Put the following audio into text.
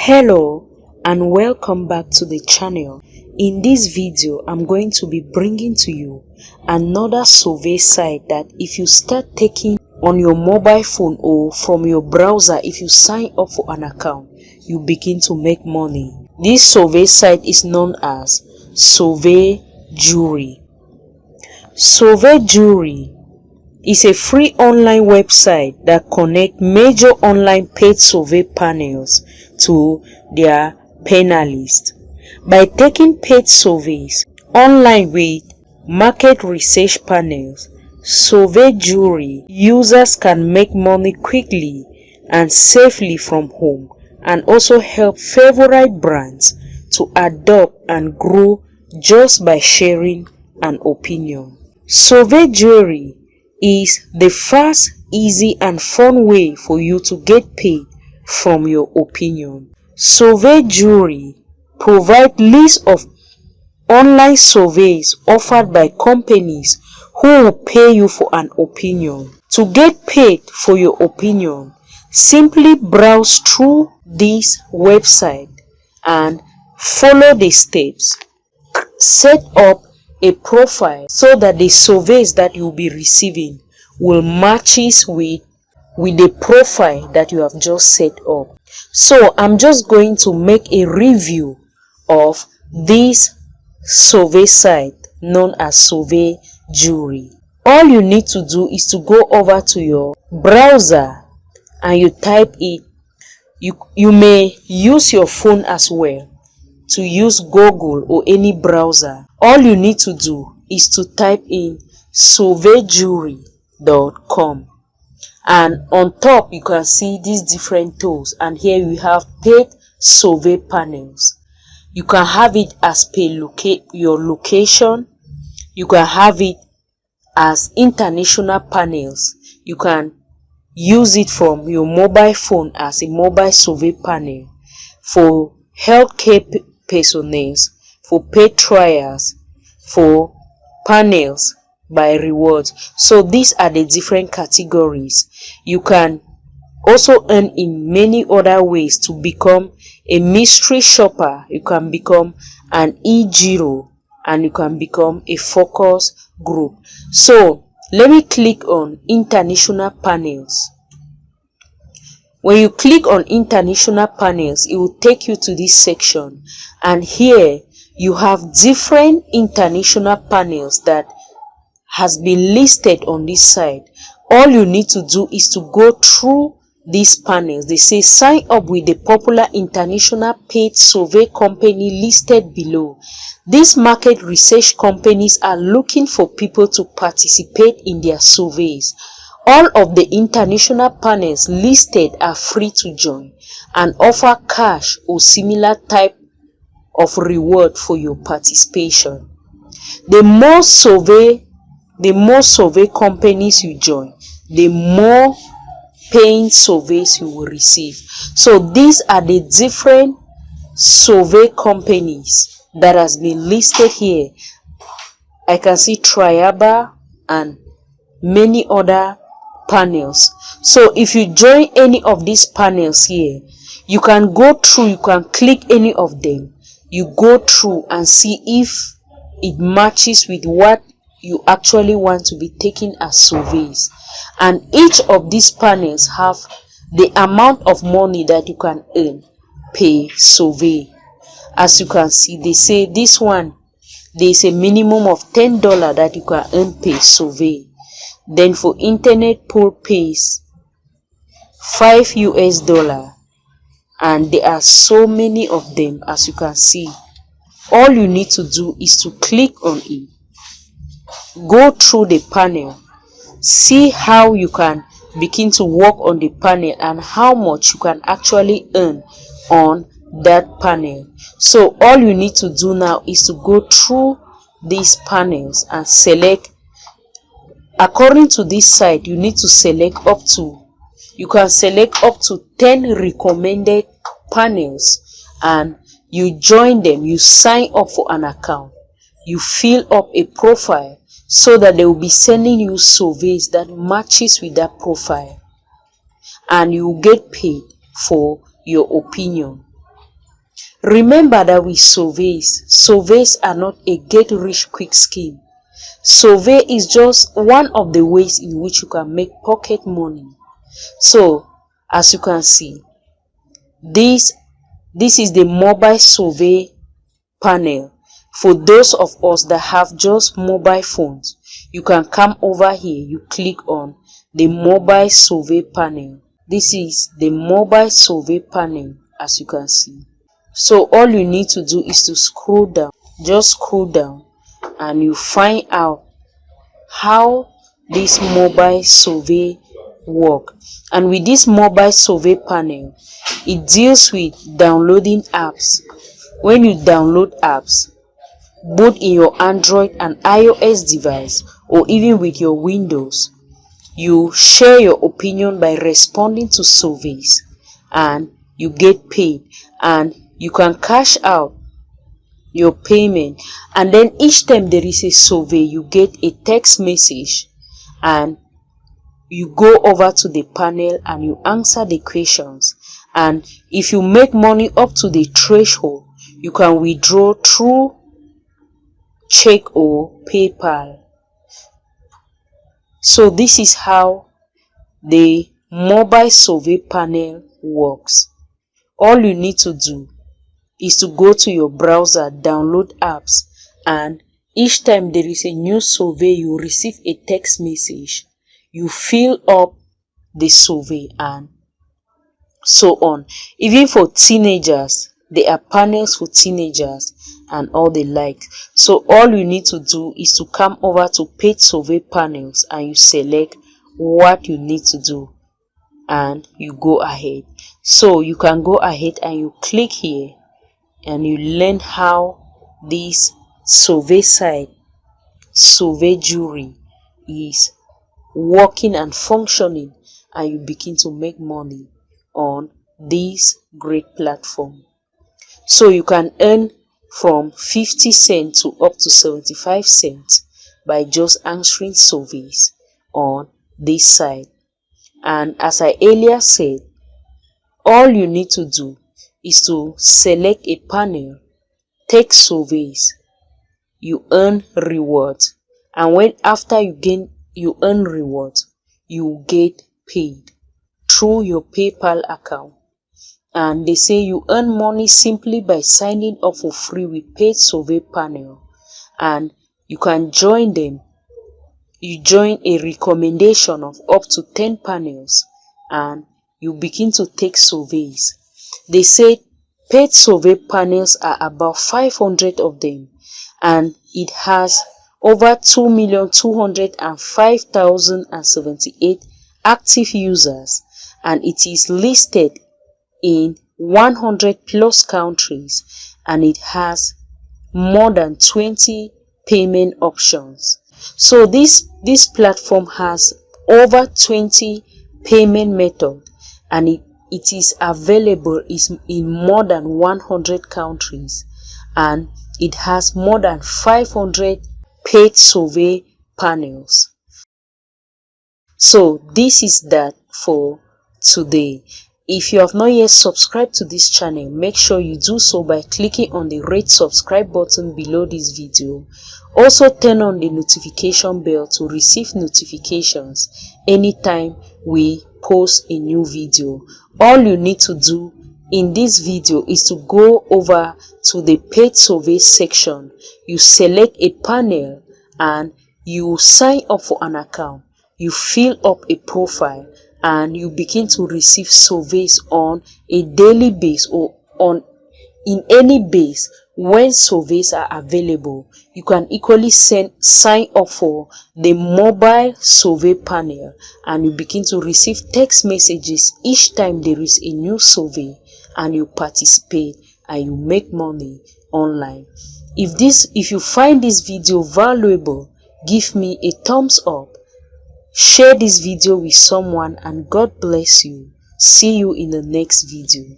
Hello and welcome back to the channel. In this video, I'm going to be bringing to you another survey site that if you start taking on your mobile phone or from your browser, if you sign up for an account, you begin to make money. This survey site is known as Surveyjury. Surveyjury is a free online website that connects major online paid survey panels to their panelists. By taking paid surveys online with market research panels, Surveyjury users can make money quickly and safely from home, and also help favorite brands to adopt and grow just by sharing an opinion. Surveyjury is the fast, easy and fun way for you to get paid from your opinion. Surveyjury provides lists of online surveys offered by companies who will pay you for an opinion. To get paid for your opinion, simply browse through this website and follow the steps. Set up a profile so that the surveys that you'll be receiving will matches with the profile that you have just set up. So I'm just going to make a review of this survey site known as Surveyjury. All you need to do is to go over to your browser and you type it. You may use your phone as well to use Google or any browser. All you need to do is to type in surveyjury.com, and on top you can see these different tools, and here we have paid survey panels. You can have it as your location. You can have it as international panels. You can use it from your mobile phone as a mobile survey panel for healthcare personnel, for paid trials, for panels by rewards. So these are the different categories. You can also earn in many other ways to become a mystery shopper. You can become an E0 and you can become a focus group. So let me click on international panels. When you click on international panels, it will take you to this section, and here you have different international panels that has been listed on this site. All you need to do is to go through these panels. They say sign up with the popular international paid survey company listed below. These market research companies are looking for people to participate in their surveys. All of the international panels listed are free to join and offer cash or similar type of reward for your participation. The more survey companies you join, the more paying surveys you will receive. So these are the different survey companies that has been listed here. I can see Triaba and many other panels. So if you join any of these panels here, you can go through, you can click any of them, you go through and see if it matches with what you actually want to be taking as surveys. And each of these panels have the amount of money that you can earn per survey. As you can see, they say this one, there is a minimum of $10 that you can earn per survey. Then for internet poll pays $5 US, and there are so many of them. As you can see, all you need to do is to click on it, go through the panel, see how you can begin to work on the panel and how much you can actually earn on that panel. So all you need to do now is to go through these panels and select. According to this site, you need to select you can select up to 10 recommended panels, and you join them. You sign up for an account, you fill up a profile so that they will be sending you surveys that matches with that profile, and you will get paid for your opinion. Remember that with surveys are not a get rich quick scheme. Survey is just one of the ways in which you can make pocket money. So as you can see, this is the mobile survey panel. For those of us that have just mobile phones, you can come over here, you click on the mobile survey panel. This is the mobile survey panel, as you can see. So all you need to do is to scroll down, just scroll down, and you find out how this mobile survey work. And with this mobile survey panel, it deals with downloading apps. When you download apps, both in your Android and iOS device, or even with your Windows, you share your opinion by responding to surveys, and you get paid, and you can cash out your payment. And then each time there is a survey, you get a text message, and you go over to the panel and you answer the questions. And if you make money up to the threshold, you can withdraw through check or PayPal. So this is how the mobile survey panel works. All you need to do is to go to your browser, download apps, and each time there is a new survey, you receive a text message. You fill up the survey and so on. Even for teenagers, there are panels for teenagers and all the like. So all you need to do is to come over to paid survey panels and you select what you need to do and you go ahead. So you can go ahead and you click here and you learn how this survey site, Surveyjury, is working and functioning, and you begin to make money on this great platform. So you can earn from 50 cents to up to 75 cents by just answering surveys on this site. And as I earlier said, all you need to do is to select a panel, take surveys, you earn rewards, and when after you earn rewards, you get paid through your PayPal account. And they say you earn money simply by signing up for free with paid survey panel, and you can join them. You join a recommendation of up to 10 panels and you begin to take surveys. They say paid survey panels are about 500 of them, and it has over 2,205,078 active users, and it is listed in 100 plus countries, and it has more than 20 payment options. So this platform has over 20 payment methods, and it is available in more than 100 countries, and it has more than 500 paid survey panels. So this is that for today. If you have not yet subscribed to this channel, make sure you do so by clicking on the red subscribe button below this video. Also turn on the notification bell to receive notifications anytime we post a new video. All you need to do in this video is to go over to the paid survey section. You select a panel and you sign up for an account. You fill up a profile and you begin to receive surveys on a daily basis or in any base. When surveys are available, you can equally sign up for the mobile survey panel, and you begin to receive text messages each time there is a new survey, and you participate and you make money online. If you find this video valuable, give me a thumbs up, share this video with someone, and God bless you. See you in the next video.